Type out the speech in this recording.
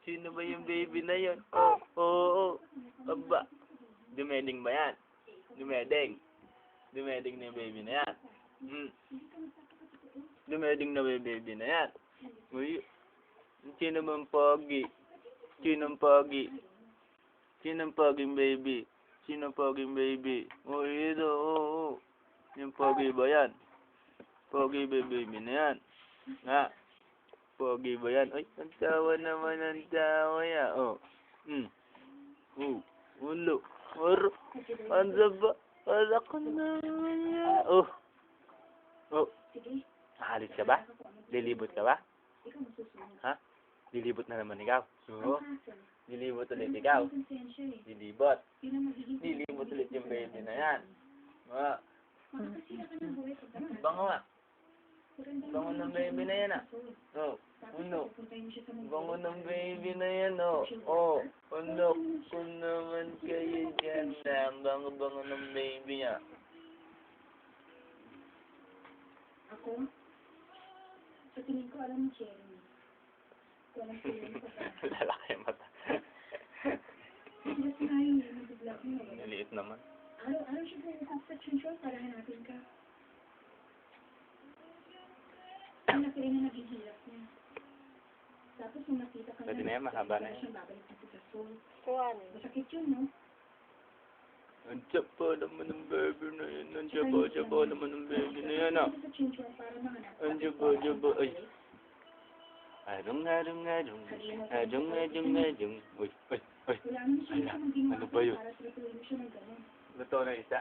Sino ba yung baby na yun? Oh, oo, aba. Dumeding ba yan? Dumeding. Dumeding na yung baby na yan. Dumeding na ba yung baby na yan? Uy, sino bang pogi? Sinong pogi? Sinong poging baby? Sinong poging baby? Oh, ito, oo. Yung pogi ba yan? Pogi ba yung baby na yan? Ha? Pogi ba yan? Ay, ang tawa naman ang tawa yan. Oh. Ulo. Oro. Ang zaba. Wala ko naman yan. Oh. Oh. Nakalit ka ba? Lilibot ka ba? Ha? Lilibot na naman ikaw? Oo. Lilibot ulit ikaw? Lilibot. Lilibot ulit yung baby na yan. Ah. Bango nga. Bango ng baby na yan ah. Oh. Uno. Bango ng baby na yan oh. Oh. Uno. Kung naman kayo dyan na. Bango-bango ng baby niya. Ako? Sa tingin ko, alam mo, Cherry. Walang tingin ko pa. Lalaki yung mata. Just nga yun, nabigla ko yun. Naliit naman. Araw-araw siya po yung construction show para hanapin ka. Ang laki rin na naging hirap niya. Tapos nung nakita ka Pwede na yan, mahaba na yan. siyang babalik na sa school. Kuwan. Masakit yun, no? Ang tsapa naman ng baby na yan. Ang tsapa naman ng baby na yan ah. Sa chinchon para mahanap. Ang tsapa. Ay. Adong. Uy. Wala naman siya Ala, ano ba yun? para tuloy mo siya ng gano'n. Luto na isa.